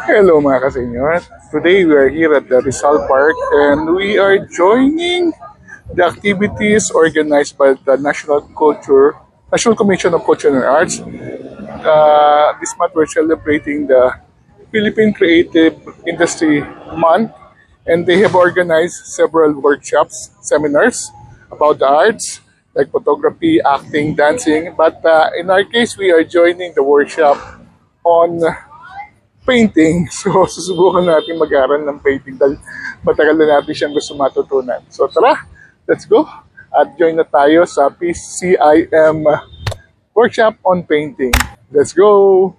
Hello mga kasenyor. Today we are here at the Rizal Park and we are joining the activities organized by the National Commission of Culture and Arts. This month we're celebrating the Philippine Creative Industry Month, and they have organized several workshops, seminars about the arts like photography, acting, dancing. But in our case, we are joining the workshop on painting. So, susubukan natin mag-aral ng painting dahil matagal na natin siyang gusto matutunan. So, tara, let's go. At join na tayo sa PCIM workshop on painting. Let's go!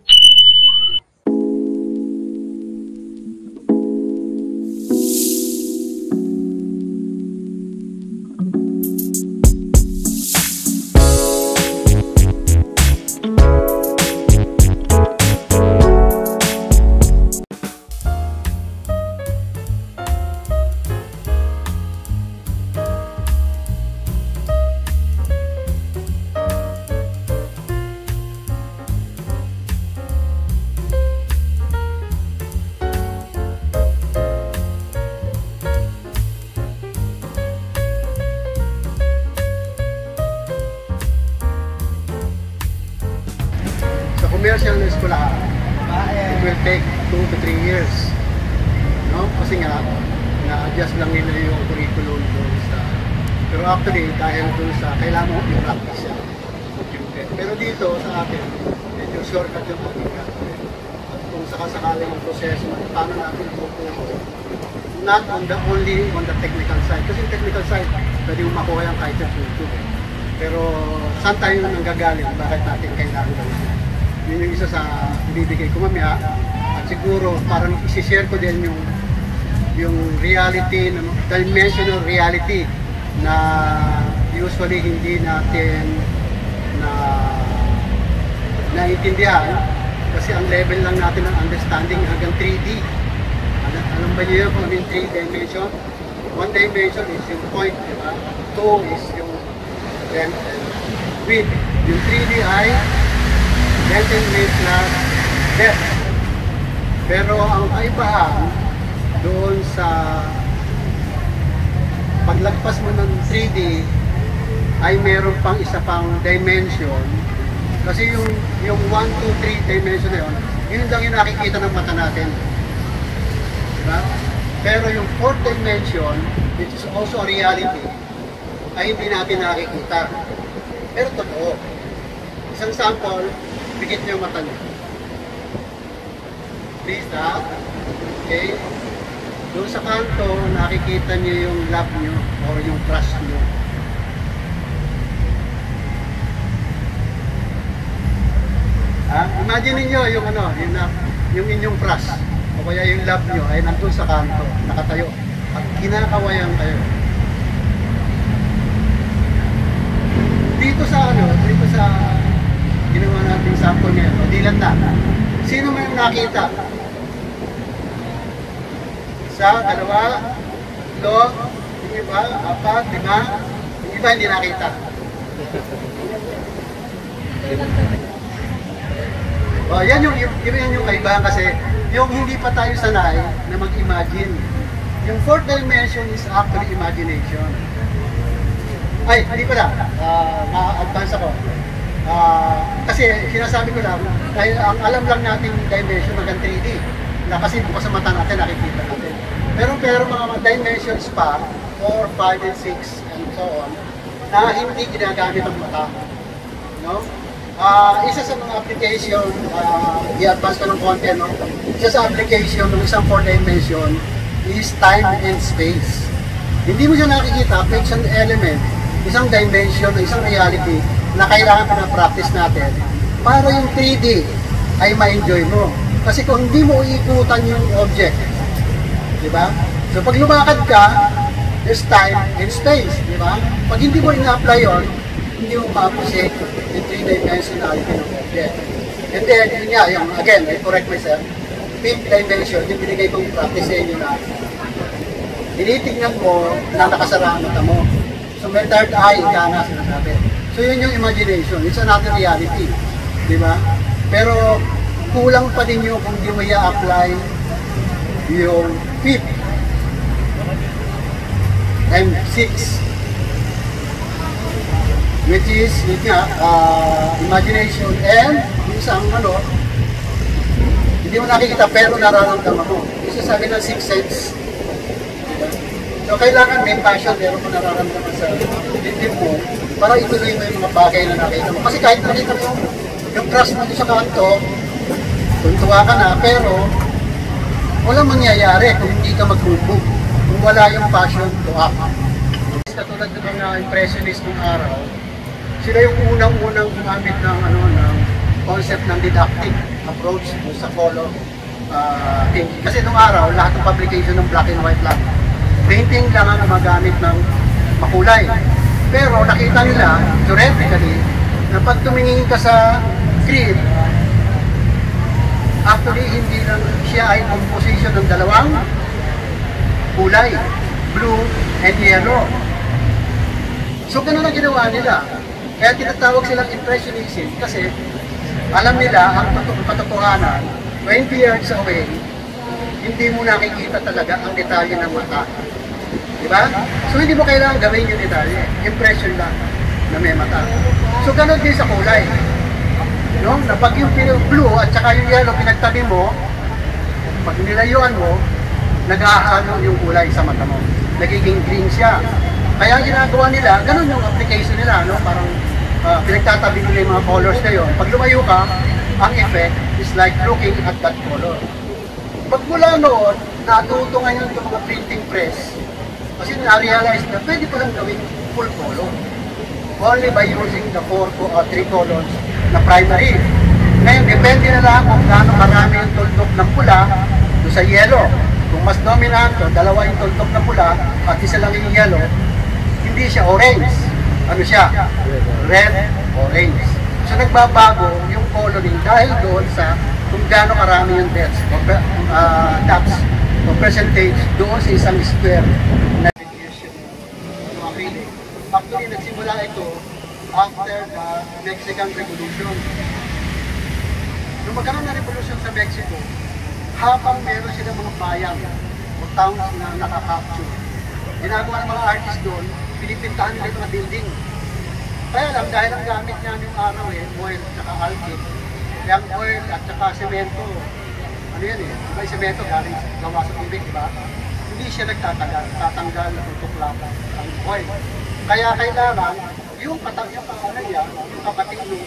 Commercial na eskwelahan, it will take 2 to 3 years. No? Kasi nga, na-adjust lang nila yung curriculum doon sa... Pero actually, dahil doon sa kailangan mo yung practice siya. Pero dito sa atin, medyo shortcut yung ating gagawin. At kung sakasakali yung proseso, paano natin pupupo, not only on the technical side. Kasi yung technical side, pwede mo makuha yung kahit sa YouTube. Pero saan tayo nanggagaling? Bakit natin kailangan gawin? Yun yung isa sa ibibigay ko mamaya. At siguro parang isi-share ko din yung reality, dimensional reality na usually hindi natin naiintindihan kasi ang level lang natin ng understanding hanggang 3D. Alam ba niyo kung ano yung 3 dimension? 1 dimension is yung point, diba? 2 is yung width. Yung 3D ay length and width na depth. Pero ang kaibahan doon sa paglagpas mo ng 3D ay meron pang isa pang dimension. Kasi yung 1, 2, 3 dimension na yun lang yung nakikita ng mata natin. Diba? Pero yung 4th dimension, which is also a reality, ay hindi natin nakikita. Pero totoo. Isang sample, bigit niyo yung mata niyo. Please, okay? Doon sa kanto, nakikita niyo yung love niyo or yung crush niyo. Imagine niyo yung yung inyong crush o kaya yung love niyo ay nandun sa kanto, nakatayo at kinakawayan kayo. Dito sa ginawa natin sample ngayon, o dilan na. Sino may nakita? Isa, dalawa, tatlo, yung iba, 4, 5, yung iba hindi nakita. Yan yung kaibahan kasi yung hindi pa tayo sanay na mag-imagine. Yung 4th dimension is actually imagination. Ay, hindi pala. Na-advance ako. Kasi sinasabi ko lang, dahil ang alam lang nating dimension hanggang 3D. Na kasi bukas sa mata natin, nakikita natin. Pero mga dimensions pa, 4, 5, and 6, and so on, na hindi ginagamit ang mata. No? Isa sa mga application, i-advance ko ng konti, no? Isa sa application ng isang 4 dimension is time and space. Hindi mo siya nakikita, fixed element, isang dimension, isang reality na kailangan pinapractice natin para yung 3D ay ma-enjoy mo. Kasi kung hindi mo iikutan yung object, di ba? So pag lumakad ka, there's time and space, di ba? Pag hindi mo ina-apply yun, hindi mo ma-appreciate yung 3-dimensionality ng object. And then, yun nga, again, I correct myself, 5th dimension, yung binigay kong practice sa inyo na tinitignan mo na nakasara ang mata mo. So may third eye ka na sinasabi. So yun yung imagination, it's another reality. Di ba? Pero kulang pa din yung kung di mo i-apply yung fifth and sixth, which is yun nga, imagination and yung isang ano, hindi mo nakikita pero nararamdaman mo. Isa sabi ng sixth sense. So kailangan may passion, meron mo nararamdaman sa dibdib mo para ituloy mo yung mga bagay na nakita mo. Kasi kahit nakita mo yung crush mo sa kanto, tuntua ka na, pero walang mangyayari kung hindi ka mag-move, kung wala yung passion to act. Katulad ng mga impressionist ng araw, sila yung unang-unang gumamit ng, ng concept ng didactic approach sa color painting. Kasi nung araw, lahat ng publication ng black and white lang. Painting lang ang gumagamit ng makulay. Pero nakita nila, theoretically, na pag tumingin ka sa grid, actually hindi lang siya ay composition ng dalawang kulay, blue and yellow. So ganun ang ginawa nila. Kaya tinatawag silang impressionism kasi alam nila ang katotohanan, 20 years away, hindi mo nakikita talaga ang detalye ng mata. Diba? So hindi mo kailangan gawin yung detalye. Impression lang na may mata. So ganun din sa kulay. No? Na pag yung blue at saka yung yellow pinagtabi mo, pag nilayuan mo, nag-aano yung kulay sa mata mo. Nagiging green siya. Kaya ang ginagawa nila, ganun yung application nila, no? Parang pinagtatabi nila yung mga colors na yun. Pag lumayo ka, ang effect is like looking at that color. Pag mula noon, natuto ngayon itong mga printing press, kasi na-realize na pwede ko lang gawin full color. Only by using the 3 colors na primary. Ngayon, depende na lang kung gaano karami yung tuldok ng pula doon sa yellow. Kung mas dominant, dalawa yung tuldok ng pula at isa lang yung yellow, hindi siya orange. Ano siya? Red, orange. So nagbabago yung coloring dahil doon sa kung gaano karami yung dots o percentage doon sa isang square na actually nagsimula ito after the Mexican Revolution. Nung magkaroon na revolution sa Mexico, habang meron silang mga bayan o towns na nakakapture, ginagawa ng mga artist doon, pinipintahan nila yung mga building. Kaya lang, dahil ang gamit niya yung araw oil at alkyd, yung oil at saka semento, ano yan diba yung semento galing gawa sa tubig, diba? Hindi siya nagtatanggal, natutuklap ang oil. Kaya kailangan, yung pangalan niya, yung kapating yung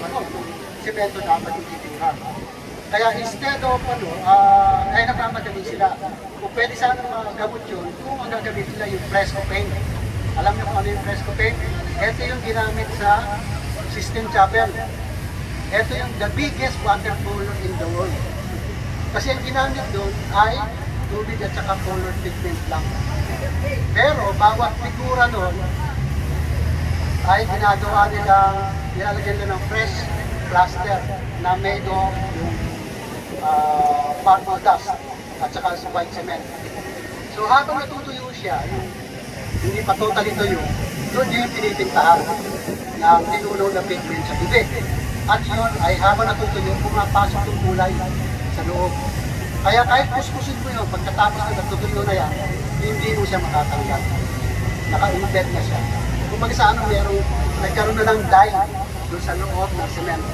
semento dapat yung titira. Kaya instead of ay nagmamadali sila. Kung pwede sana magamot yun, kung ang gagamit nila yung fresco paint. Alam niyo kung ano yung fresco paint? Ito yung ginamit sa Sistine Chapel. Ito yung the biggest watercolor in the world. Kasi ang ginamit doon ay tubig at saka color pigment lang. Pero bawat figura doon ay ginagawa nilang, nilalagyan nila ng fresh plaster na made of yung marble dust at saka white cement. So habang natutuyo siya, hindi pa totally tuyo, doon yung pinipintahan ng tinulong na pigment sa tubig. At yun ay habang natutuyo, pumapasok yung kulay sa loob. Kaya kahit kuskusin mo yun, pagkatapos na natutuyo na yan, hindi mo siya makatanggal. Naka-embed na siya. Kung mag-isa nagkaroon na ng dye doon sa loob ng cement.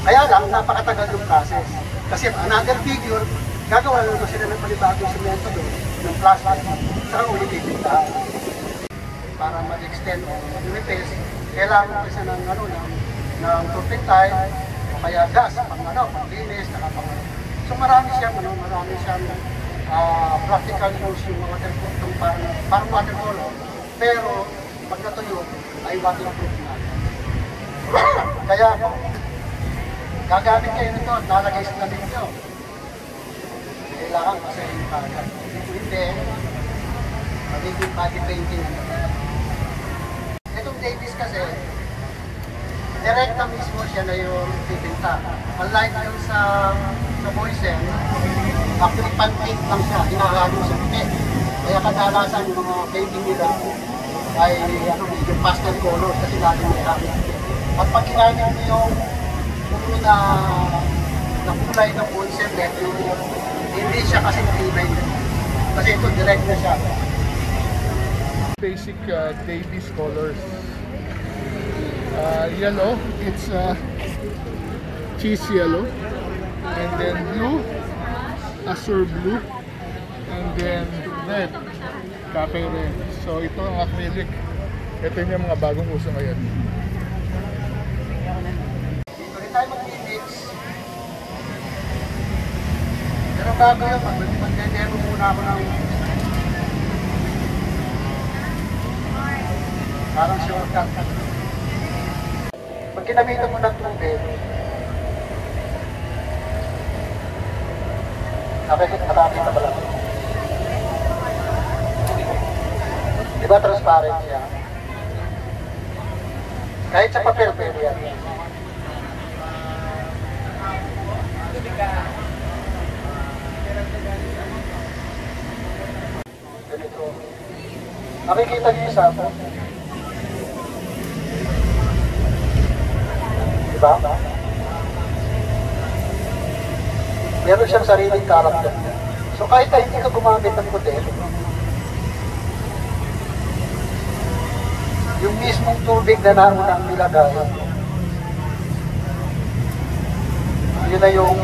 Kaya lang, napakatagal yung process. Kasi another figure, gagawa lang sila ng panibagong semento doon, ng plastic, saka ulit ipintahan. Para mag-extend o lumipis, kailangan kasi ng turpentine o kaya gas, panglinis, so marami siyang practical use yung watercolor, parang watercolor, pero pag natuyo ay waterproof na. Kaya gagamit kayo nito at lalagay sa tabi nyo. Kailangan kasi yung kagad. Hindi, magiging body painting. Itong Davis kasi, direct na mismo siya na yung pipinta. Unlike yung sa Boysen, actually pan-paint lang siya, hinahalo sa puti. Kaya kadalasan yung mga painting nila ay medyo pastel colors kasi lagi may gamit. At pag ginamit mo yung na na kulay ng ulcerated yung hindi siya kasing tibay. Kasi ito direct na siya. Basic Davies colors. Yellow, it's cheese yellow, and then blue, azure blue, and then red, cafe red. So ito ang acrylic. Ito yung mga bagong uso ngayon. Dito rin tayo mag-mix. Pero bago yun, mag-demo muna ako ng parang shortcut. Pag kinamitan mo ng tubig, nakakita ba lang? Diba transparent siya? Kahit sa papel, pwede yan. Ganito. Nakikita niyo yung sapo? Diba? Meron siyang sariling karakter. So kahit na hindi ka gumamit ng puti, yung mismong tubig na naunang nilagay, yun na yung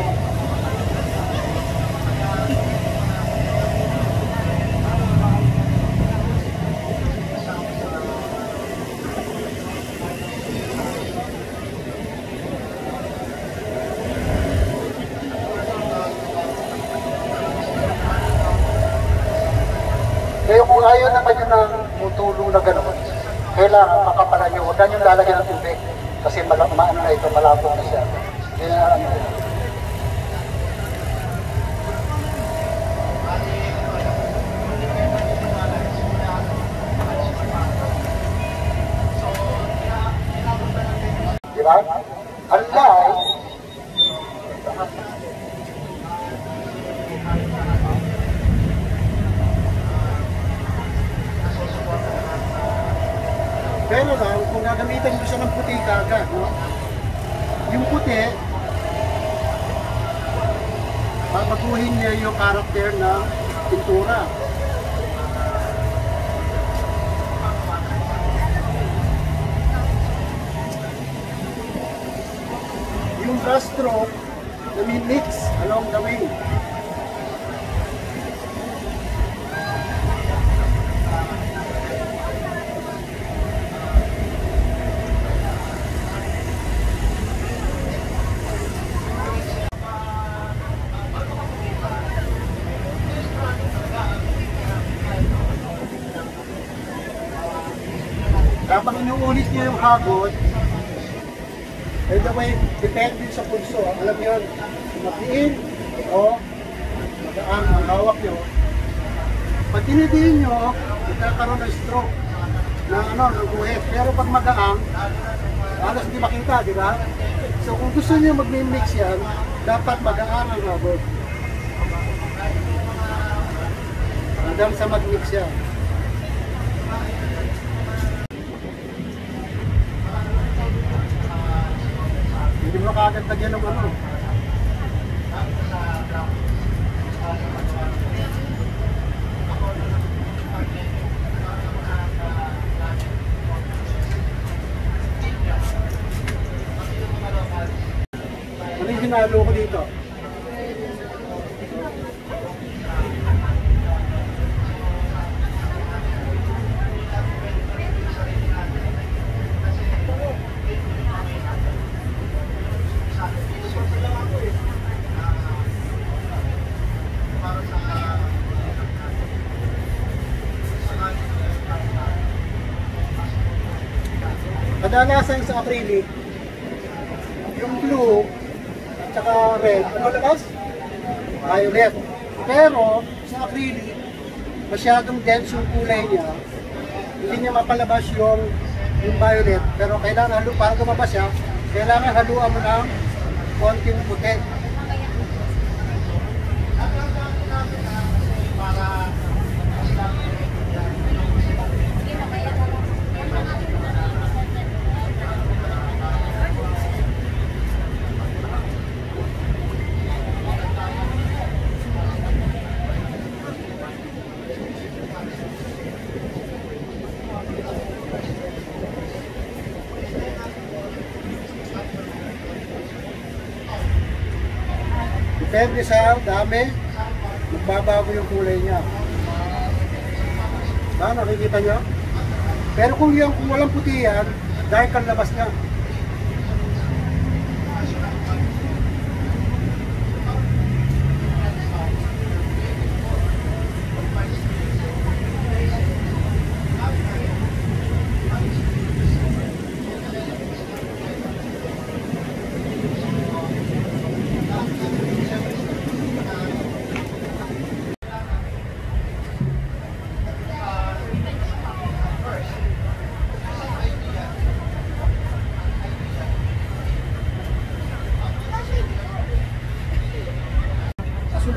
kaya kung ayaw naman yun na mutulong na gano'n, kailangan makapalan nyo. Huwag na nyo lalagyan ng tubig. Kasi maano na ito, malabo na siya. Yan ang ano. Diba? Unlike, pero lang, kung gagamitan mo siya ng puti kagad, no? Yung puti, babaguhin niya yung karakter ng pintura. Yung brush stroke, nami-mix along the way. Kapag inuulit niyo yung hagod, by the way, depende sa pulso. Alam niyo, matiin o magaan ang hawak niyo. Pag tinidiin niyo, magkakaroon ng stroke ng guhit. Pero pag magaang, halos hindi makita, di ba? So kung gusto niyo mag-mix yan, dapat magaan ang hagod. Hanggang sa mag-mix yan. Hindi mo kaagad lagyan ng ano. Ano yung hinalo ko dito? Kadalasan sa acrylic, yung blue at saka red, ano labas? Violet. Pero sa acrylic, masyadong dense yung kulay niya. Hindi niya mapalabas yung violet. Pero kailangan para lumabas siya, kailangan haluan mo ng konting puti. Depende sa dami, magbabago yung kulay niya. Nakikita nyo? Pero kung walang puti yan, dark ang labas niya.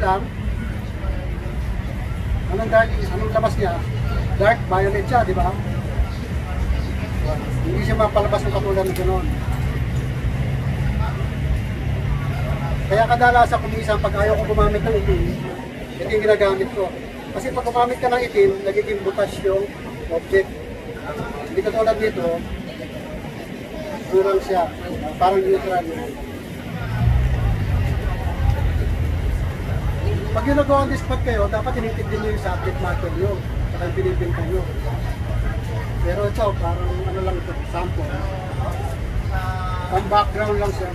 Lang, anong labas niya? Dark violet siya, di ba? Hindi siya mapalabas ng katulad ng gano'n. Kaya kadalasan kung minsan pag ayaw ko gumamit ng itim, ito yung ginagamit ko. Kasi pag gumamit ka ng itim, nagiging butas yung object. Hindi katulad nito, durang siya, parang neutral. Pag yung nagawa on the spot kayo, dapat tinitipin nyo yung subject matter nyo. Saka yung pinipinta nyo. Pero ito, parang ano lang ito, sample. Ang background lang siya.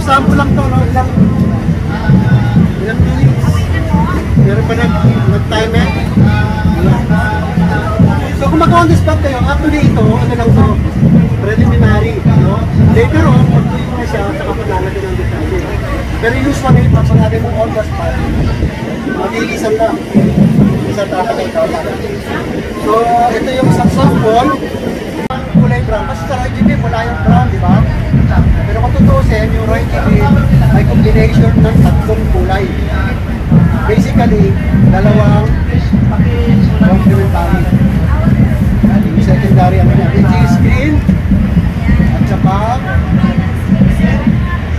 Sample lang to, no? Ilang minutes. Meron pa nag-timer. So kung mag-on the spot kayo, actually ito, ano lang to, preliminary, no? Later on, pag-tuloy na siya, saka panlalagyan ng detalye. Pero usually, pag natin mo on the spot, mag-iilisan lang. Isa tatapos lang. So ito yung isang sample. Kulay brown. Kasi sa RGB, wala yung brown, di ba? Pero kung tutusin, yung RGB ay combination ng tatlong kulay. Basically, dalawang complementary. Yung secondary, ano niya, which is green at saka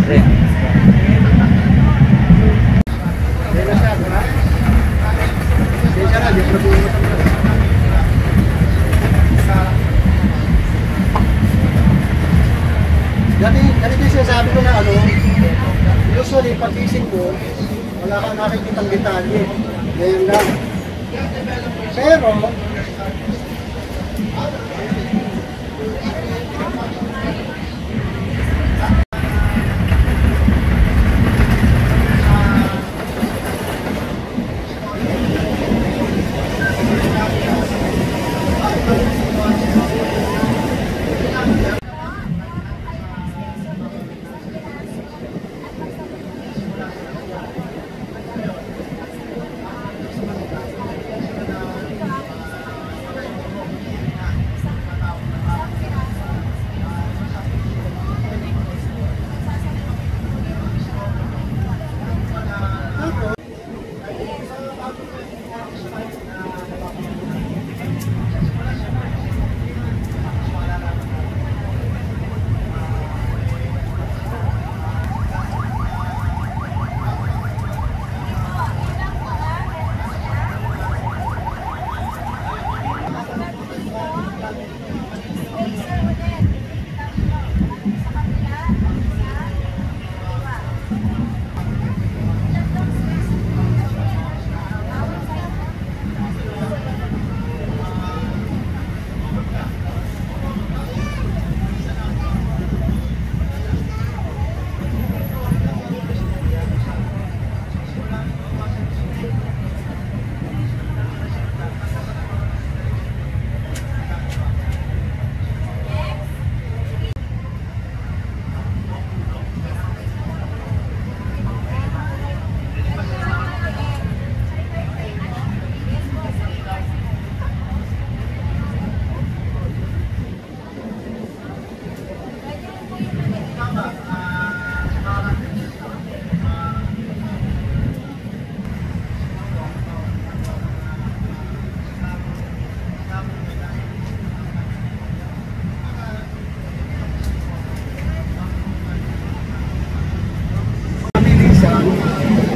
red. Yan na siya, diba? Ganito yung sinasabi ko na ano, usually pag-ising ko, wala kang nakikitang detalye. Ngayon lang. Pero,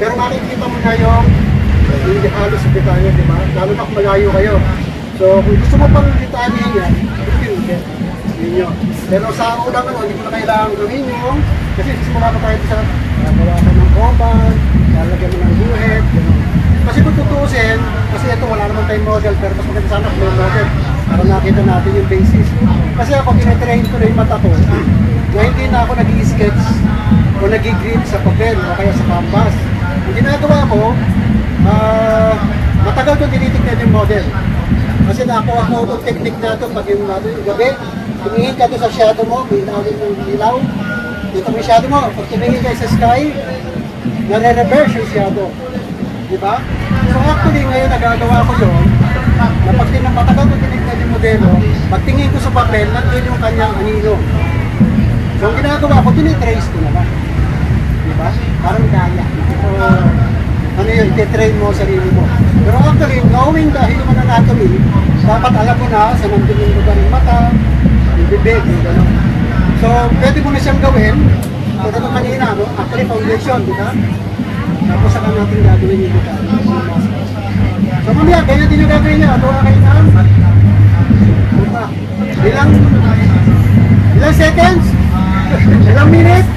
pero makikita mo na yung hindi halos detalye, di ba? Lalo na kung malayo kayo. So, kung gusto mo pang detalye yan, yun yun. Pero sa unang ano, hindi mo na kailangan gawin yung kasi simula pa tayo sa gawa ka ng oban, lalagyan mo ng guhit, gano'n. Kasi kung tutusin, kasi ito wala naman tayong model, pero mas maganda sana kung may model para nakita natin yung basis. Kasi ako, pinatrain ko na yung mata ko na hindi na ako nag-i-sketch o nag-i-grip sa papel o kaya sa canvas. Ang ginagawa ko, matagal ko tinitignan yung model. Kasi nakuha ko itong technique na ito pag yung gabi, tumingin ka doon sa shadow mo, binawin yung ilaw, dito may shadow mo, pag tumingin ka sa sky, nare-reverse yung shadow. Diba? So actually ngayon nagagawa ko yun, na pag matagal ko tinignan yung modelo, pagtingin ko sa papel, nandun yung kanyang anino. So ang ginagawa ko, tinitrace ko na lang. Diba? Parang gaya. So, ano yun, ititrain mo sarili mo. Pero actually, knowing the human anatomy, dapat alam mo na sa nandun yung lugar ng mata, yung bibig, yung gano'n. So, pwede mo na siyang gawin. Ito naman kanina, no? Actually, foundation, di ba? Tapos saka natin gagawin yung lugar. So, mamaya, ganyan din yung gagawin niya. Tuwa kayo na. Ilang seconds? Ilang minutes?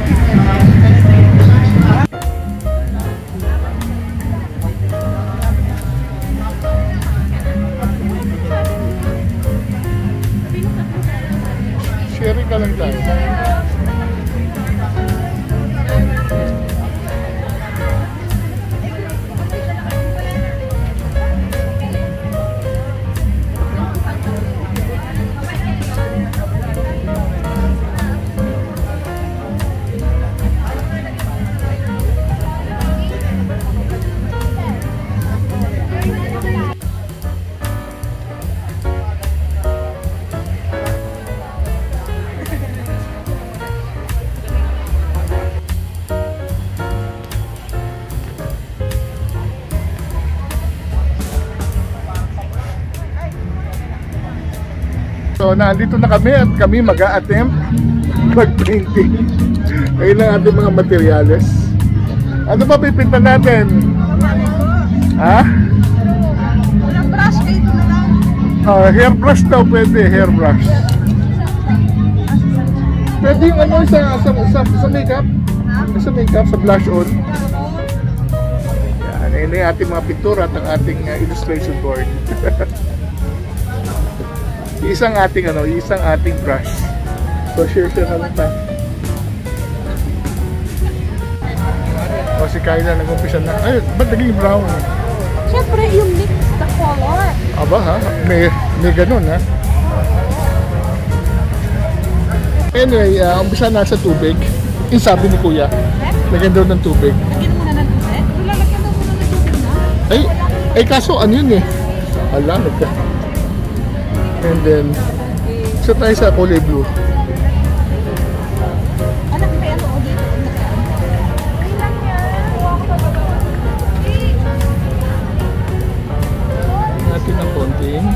Sharing ka lang tayo. So, nandito na kami at kami mag-a-attempt mag-painting. Ayun ang ating mga materyales. Ano ba pipinta natin? Ha? Walang Hairbrush daw pwede, hairbrush. Pwede yung ano sa makeup? Sa makeup, sa blush on. Yan, yun yung ating mga pintura at ang ating illustration board. isang ating brush. So share na lang tayo. O si Kyla nag-umpisa na. Ay, ba't naging brown? Siyempre, yung mix the color. Aba ha? May ganun ha? Anyway, umpisa na sa tubig. Yung sabi ni Kuya. Lagyan daw ng tubig. Lagyan muna ng tubig? Lalagyan daw muna ng tubig na? Ay kaso ano yun eh? Ala, and then, isa tayo sa kulay blue. Anak, may ano o dito? Ay lang yan. Natin ng konting.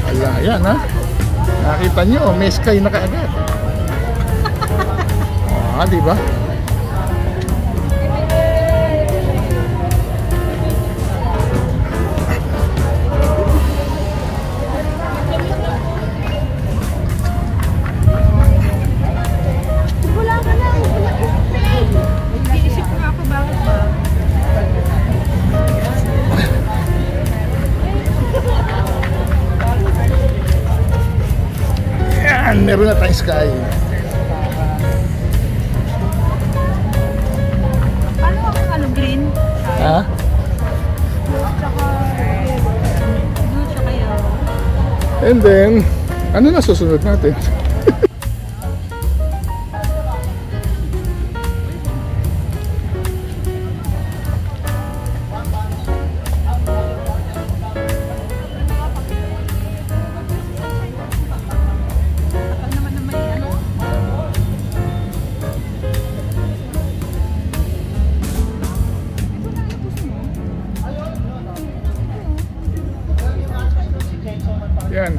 Ala, yan ha. Nakita nyo, may sky na kaagad. Di ba? Wala ka na. Nag-iisip ko ako bakit ba? Yan, meron na tayong sky. Green. Ha? Tsaka blue, tsaka yellow. And then, ano na susunod natin? Yan.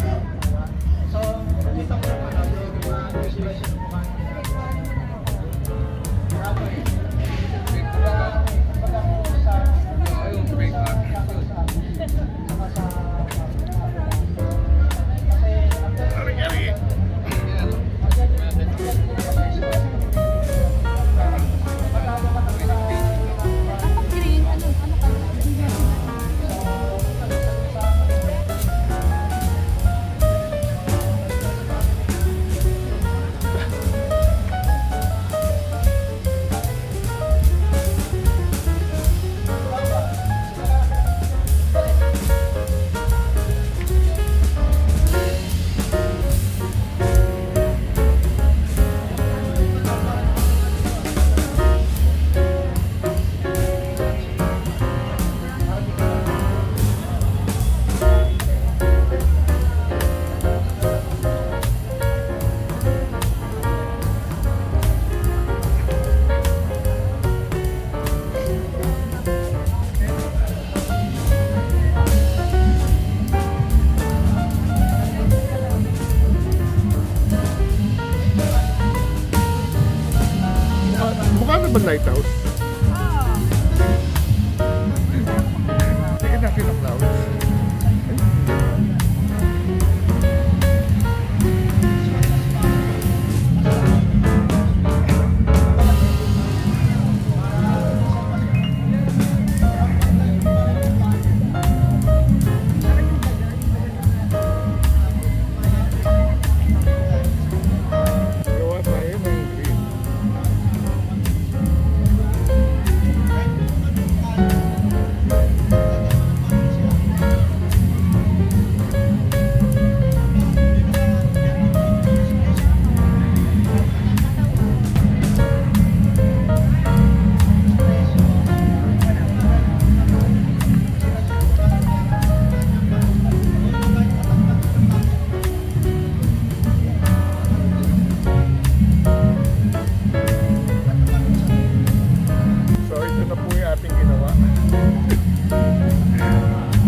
ba lighthouse? Tingnan natin ang clouds.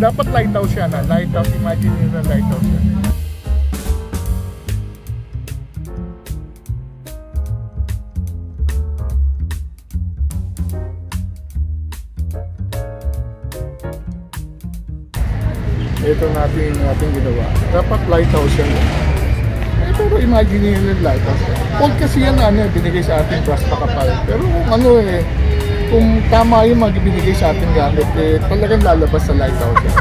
Dapat lighthouse yan, lighthouse, imagine nyo na lighthouse yan. ito natin ginawa. Dapat lighthouse yan. Eh, pero imagine nyo yung lighthouse. Old kasi yan binigay sa ating brass na kapal. Pero kung tama yung mga binigay sa ating gamit, talagang lalabas sa lighthouse yan.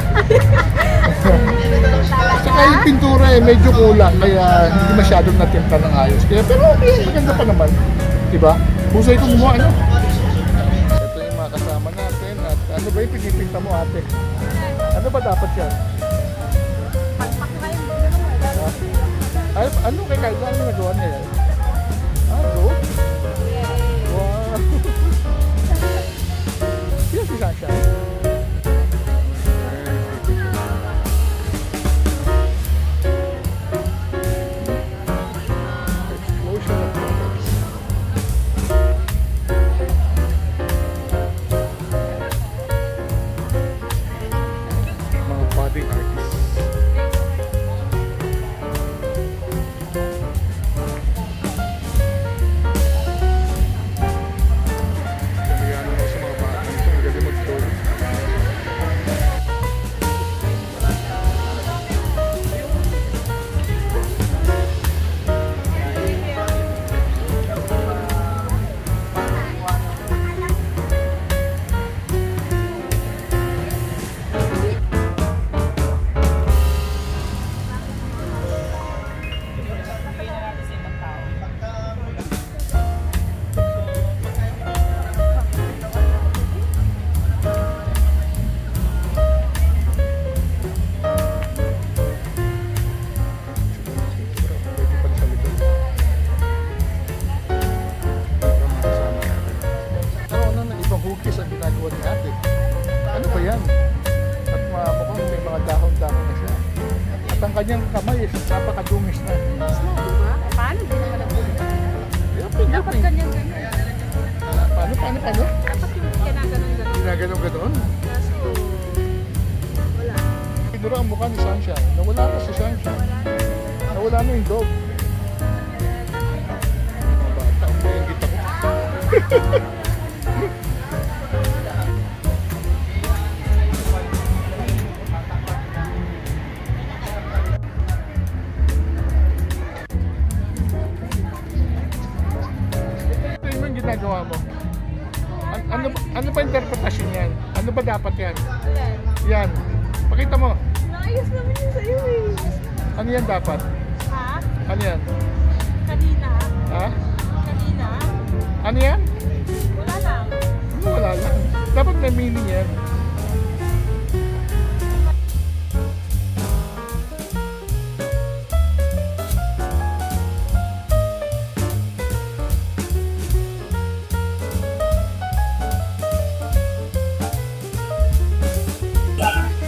Saka yung pintura medyo kulang, kaya hindi masyadong natimpa ng ayos. Kaya, pero okay, maganda pa naman. Diba? Husay ko gumawa, Ito yung mga kasama natin. At ano ba yung pinipinta mo, ate? Ano ba dapat yan? Ay, ano kay Kayla? Ano nagawa niya yan? Go? Wow! Yan si Sasha. Ang kanyang kamay napakadungis na. Paano? Hindi naman nagbubuhay. Dapat Yaping. ganyan. Paano? Dapat yung ginaganon-ganon. Ginaganon-ganon? Kaso, wala. Siguro ang mukha ni Sunshine. Nawala na si Sunshine. Nawala na yung dog. Mga bata, umayagit ako. Ginagawa mo? Ano ba interpretasyon yan? Ano ba dapat yan? Yan. Pakita mo. Naayos naman yun sa'yo eh. Ano yan dapat? Ha? Ano yan? Kanina? Ha? Kanina? Ano yan? Wala lang. Ano wala lang? Dapat may meaning yan.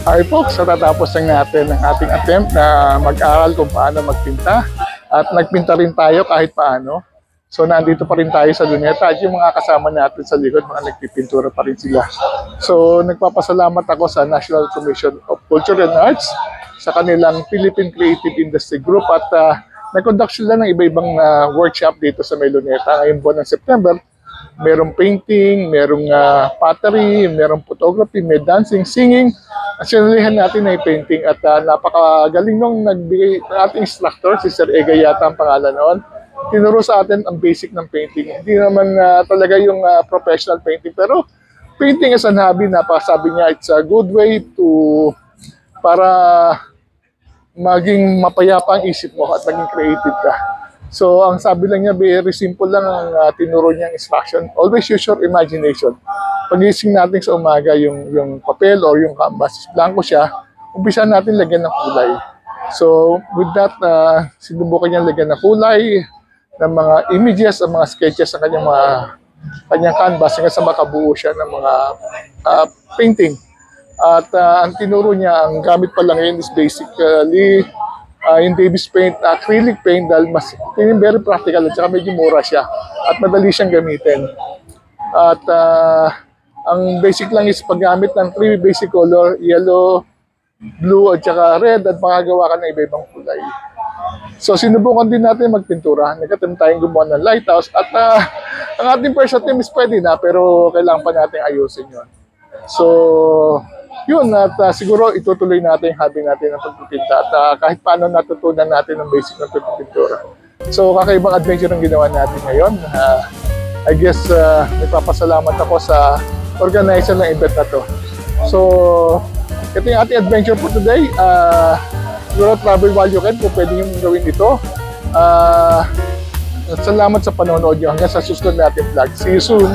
Alright folks, so tatapos lang natin ang ating attempt na mag-aral kung paano magpinta. At nagpinta rin tayo kahit paano. So nandito pa rin tayo sa Luneta at yung mga kasama natin sa likod, mga nagpipintura pa rin sila. So nagpapasalamat ako sa National Commission of Culture and Arts sa kanilang Philippine Creative Industry Group at nag-conduct sila ng iba-ibang workshop dito sa Luneta ngayong buwan ng September. Merong painting, merong pottery, merong photography, may dancing, singing. At sinalihan natin na yung painting at napakagaling nung nagbigay ating instructor, si Sir Ega yata ang pangalan noon. Tinuro sa atin ang basic ng painting. Hindi naman talaga yung professional painting, pero painting as an hobby, sabi niya, it's a good way to para maging mapayapa ang isip mo at maging creative ka. So, ang sabi lang niya, very simple lang ang tinuro niyang instruction. Always use your imagination. Pagising natin sa umaga, yung papel or yung canvas, blanco siya, umpisa natin lagyan ng kulay. So, with that, sinubukan niya lagyan ng kulay, ng mga images, ng mga sketches sa kanyang canvas, hanggang sa makabuo siya ng mga painting. At ang tinuro niya, ang gamit pa lang yun is basically yung Davis paint, acrylic paint, dahil very practical at saka medyo mura siya at madali siyang gamitin. At ang basic lang is paggamit ng 3 basic color, yellow, blue at saka red, at makagawa ka ng iba-ibang kulay. So sinubukan din natin magpintura. Nagkatim tayong gumawa ng lighthouse at ang ating first attempt is pwede na, pero kailangan pa natin ayusin yun. So yun, at siguro itutuloy natin yung hobby natin ng pagpipinta at kahit paano natutunan natin ang basic ng pagpipintura. So, kakaibang adventure ang ginawa natin ngayon. I guess nagpapasalamat ako sa organizer ng event na to. So, ito yung ating adventure for today. Siguro travel while you can, kung pwede yung gawin ito. Salamat sa panonood nyo. Hanggang sa susunod natin vlog. See you soon!